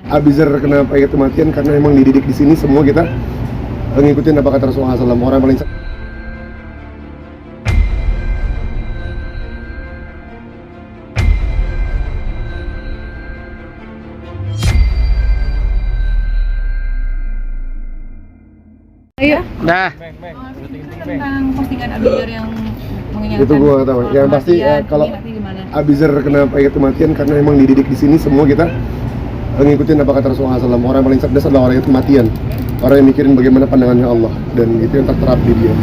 Abizer kenapa itu kematian? Karena emang dididik di sini semua kita ngikutin apa kata Rasulullah SAW. Orang paling Ayo. Nah, Tentang postingan Abizer yang mengingatkan. itu gua nggak tahu. Yang pasti kalau Abizer kenapa itu kematian? Karena emang dididik di sini semua kita ngikutin apa kata Rasulullah SAW. Orang paling cerdas adalah orang itu kematian. Orang yang mikirin bagaimana pandangannya Allah, dan itu yang terterap di dia.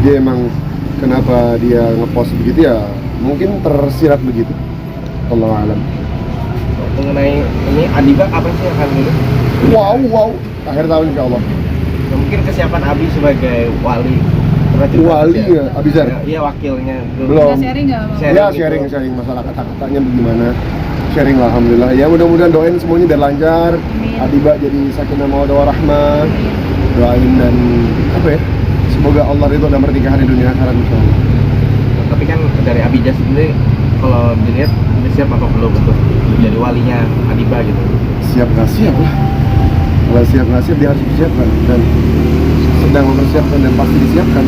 Jadi emang kenapa dia ngepost begitu ya? Mungkin tersirat begitu. Allahu a'lam. Mengenai ini Adiba apa sih yang akan ini? Wow. Akhir tahun insya Allah. Ya, mungkin kesiapan Abi sebagai wali. Wali ya, Abizer. Iya wakilnya. Belum. Bisa sharing nggak? Bang? Sharing Ya gitu. sharing masalah kata-katanya bagaimana. Sharing lah, alhamdulillah. Ya mudah-mudahan doain semuanya biar lancar. Amin. Adiba jadi sakinah mawaddah warahmah. Doain dan apa ya? Semoga Allah ridho dan pernikahan di dunia akhirat insyaallah. Tapi kan dari Abijah sendiri kalau dilihat udah siap apa belum untuk jadi walinya Adiba gitu. Siap nggak siap lah. Kalau siap nggak siap dia harus disiapkan dan sedang mempersiapkan dan pasti disiapkan.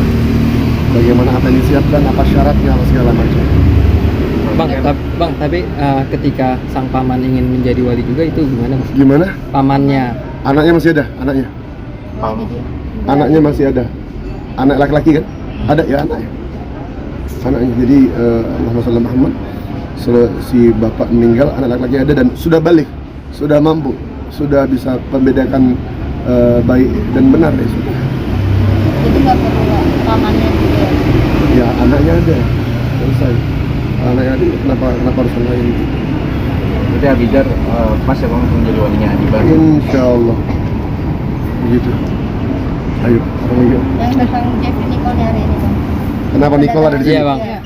Bagaimana apa yang disiapkan, apa syaratnya, apa segala macam. Bang, tapi ketika sang paman ingin menjadi wali juga itu gimana, Mas? Gimana? Pamannya. Anaknya masih ada, anaknya. Anaknya masih ada. Anak laki-laki kan? Ada ya anaknya. Anaknya. Jadi Allahumma shalli ala Muhammad. Si bapak meninggal, anak laki-laki ada dan sudah balik, sudah mampu, sudah bisa membedakan baik dan benar ya sudah. Itu nggak perlu pamannya juga. Ya anaknya ada, selesai. Anaknya ada, kenapa harus yang lain? Jadi Abijah pas ya bang menjadi walinya Adiba. Insya Allah begitu. Ayo, orang yuk. Yang datang Jeffrey Nicole hari ini, Bang. Kenapa Nicole ada di sini? Iya, Bang. Iya.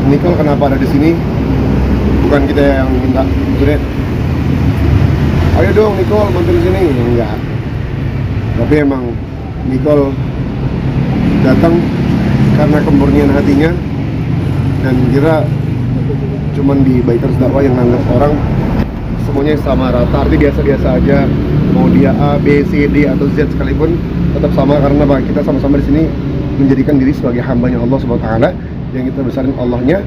Nicole kenapa ada di sini? Bukan kita yang minta, Junet. Ayo dong Nicole, mampir di sini. Enggak. Tapi emang Nicole datang karena kemurnian hatinya dan kira cuman di Bikers Dakwah yang nganggap orang semuanya sama rata, arti biasa-biasa aja, mau dia A, B, C, D atau Z sekalipun tetap sama karena apa? Kita sama-sama di sini menjadikan diri sebagai hambanya Allah Subhanahu wa taala yang kita besarin Allahnya.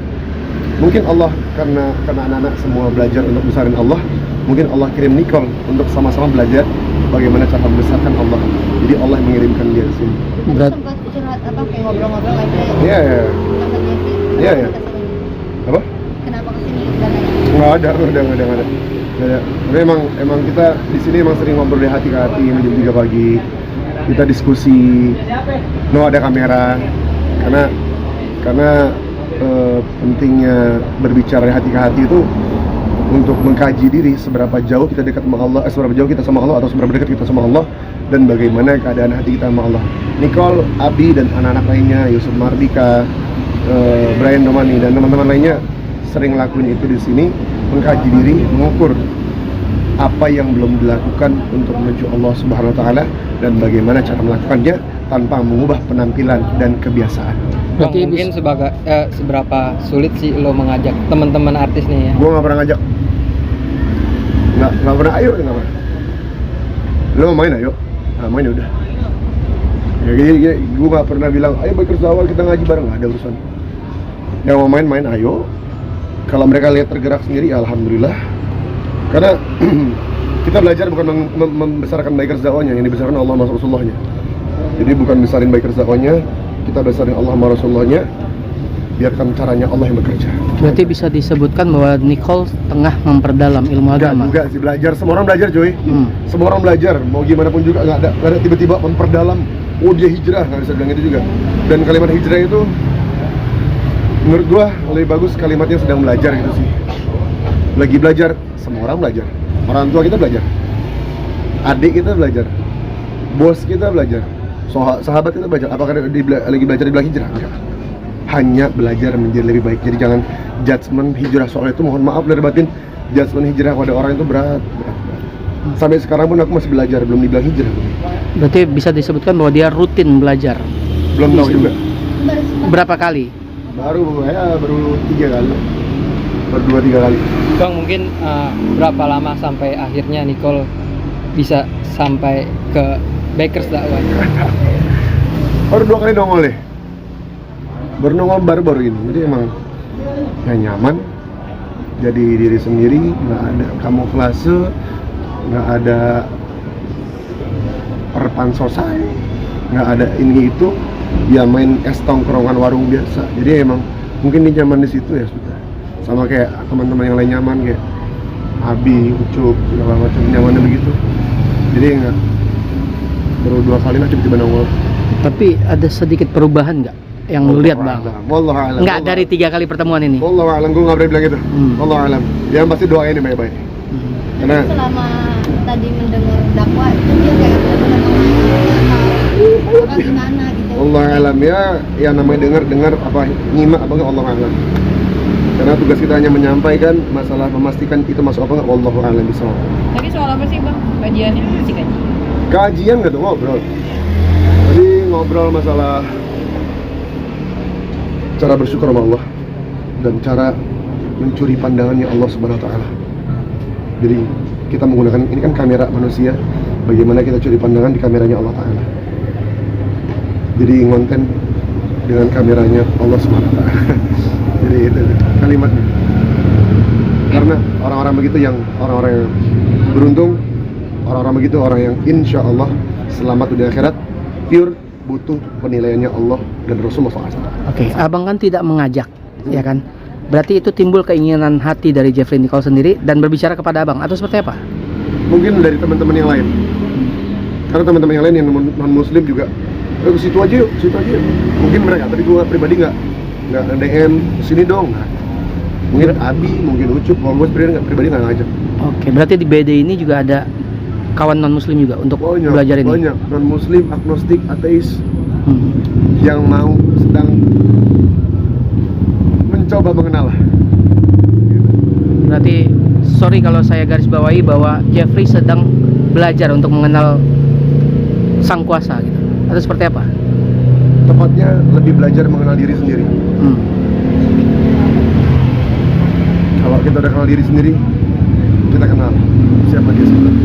Mungkin Allah karena anak-anak semua belajar untuk besarin Allah, mungkin Allah kirim Nicole untuk sama-sama belajar bagaimana cara membesarkan Allah. Jadi Allah yang mengirimkan dia ke sini. Berat. Sempat curhat apa kayak ngobrol-ngobrol aja ya. Iya, iya. Sama Jeffrey. Iya, iya. Apa? Kenapa kesini? Dan Nggak ada. Nggak ada. Tapi emang kita di sini emang sering ngobrol dari hati ke hati jam 3 pagi. Kita diskusi. Ada kamera. Karena pentingnya berbicara dari hati ke hati itu untuk mengkaji diri seberapa jauh kita dekat sama Allah, seberapa jauh kita sama Allah atau seberapa dekat kita sama Allah dan bagaimana keadaan hati kita sama Allah. Nicole, Abi dan anak-anak lainnya, Yusuf Mardika, Brian Domani dan teman-teman lainnya sering lakuin itu di sini, mengkaji diri, mengukur apa yang belum dilakukan untuk menuju Allah Subhanahu wa taala dan bagaimana cara melakukannya tanpa mengubah penampilan dan kebiasaan. Bang, mungkin seberapa sulit sih lo mengajak teman-teman artis nih ya? Gue nggak pernah ngajak, nggak pernah. Ayo, nggak pernah. Lo mau main ayo, nah, main udah. Ya gini, gue nggak pernah bilang ayo Bikers Dakwah kita ngaji bareng, nggak ada urusan. Yang mau main ayo. Kalau mereka lihat tergerak sendiri, ya alhamdulillah. Karena kita belajar bukan membesarkan Bikers Dakwahnya, yang dibesarkan Allah sama Rasulullah-nya. Jadi bukan besarin Bikers Dakwahnya, kita besarin Allah sama Rasulullah-nya. Biarkan caranya Allah yang bekerja. Berarti bisa disebutkan bahwa Nicole tengah memperdalam ilmu agama. Enggak sih, belajar. Semua orang belajar, Joy. Semua orang belajar. Mau gimana pun juga nggak ada tiba-tiba memperdalam. Oh dia hijrah, nggak bisa bilang itu juga. Dan kalimat hijrah itu menurut gua lebih bagus kalimatnya sedang belajar gitu sih. Lagi belajar, semua orang belajar. Orang tua kita belajar. Adik kita belajar. Bos kita belajar. Sahabat kita belajar. Apakah lagi belajar di belakang hijrah? Enggak. Hanya belajar menjadi lebih baik. Jadi jangan judgement hijrah soal itu, mohon maaf lahir batin. Judgement hijrah pada orang itu berat. Sampai sekarang pun aku masih belajar, belum dibilang hijrah. Berarti bisa disebutkan bahwa dia rutin belajar. Belum tahu juga. Berapa kali? Baru 3 kali. Baru 2-3 kali. Bang, mungkin berapa lama sampai akhirnya Nicole bisa sampai ke Bakers dakwah? Baru 2 kali nongol deh. Baru nongol baru-baru ini. Jadi emang ya nyaman. Jadi diri sendiri, nggak ada kamuflase, nggak ada perpansosan, nggak ada ini itu. Ya main es tongkrongan warung biasa. Jadi emang mungkin dia nyaman di situ ya sudah. Sama kayak teman-teman yang lain nyaman kayak Abi, Ucup, segala macam nyamannya begitu. Jadi enggak baru 2 kali lah tiba-tiba nongol. Tapi ada sedikit perubahan nggak yang lu lihat bang? Wallahu a'lam. Nggak dari 3 kali pertemuan ini? Wallahu a'lam, gue nggak berani bilang gitu. Wallahu a'lam. Dia pasti doain yang baik-baik. Karena selama tadi mendengar dakwah itu dia kayak benar-benar tahu orang gimana gitu. Allah alam ya namanya dengar apa nyimak apa enggak Allah alam. Karena tugas kita hanya menyampaikan, masalah memastikan itu masuk apa enggak wallahu alam bisawab. Tadi soal apa sih bang? Kajiannya masih kaji. Kajian gitu ngobrol. Jadi ngobrol masalah cara bersyukur sama Allah dan cara mencuri pandangannya Allah Subhanahu wa taala. Jadi kita menggunakan ini kan kamera manusia, bagaimana kita curi pandangan di kameranya Allah taala. Jadi ngonten dengan kameranya Allah Subhanahu wa taala. Jadi itu kalimatnya. Karena orang-orang begitu yang orang-orang yang beruntung, orang-orang begitu orang yang insya Allah selamat di akhirat, pure butuh penilaiannya Allah dan Rasulullah SAW. Oke, abang kan tidak mengajak, ya kan? Berarti itu timbul keinginan hati dari Jeffrey Nicole sendiri dan berbicara kepada abang atau seperti apa? Mungkin dari teman-teman yang lain. Karena teman-teman yang lain yang non-muslim juga, ke situ aja yuk, situ aja yuk. Mungkin mereka, tapi gue pribadi nggak DM sini dong. Nah, mungkin Abi, mungkin Ucup, kalau gue pribadi nggak ngajak. Oke, berarti di BD ini juga ada kawan non-muslim juga untuk belajar ini? Banyak, non-muslim, agnostik, ateis Hmm. yang mau sedang mencoba mengenal. Berarti, sorry kalau saya garis bawahi bahwa Jeffrey sedang belajar untuk mengenal sang kuasa gitu. Atau seperti apa? Tepatnya lebih belajar mengenal diri sendiri. Kalau kita udah kenal diri sendiri, kita kenal siapa dia sebenarnya.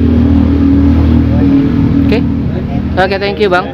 Oke, thank you bang.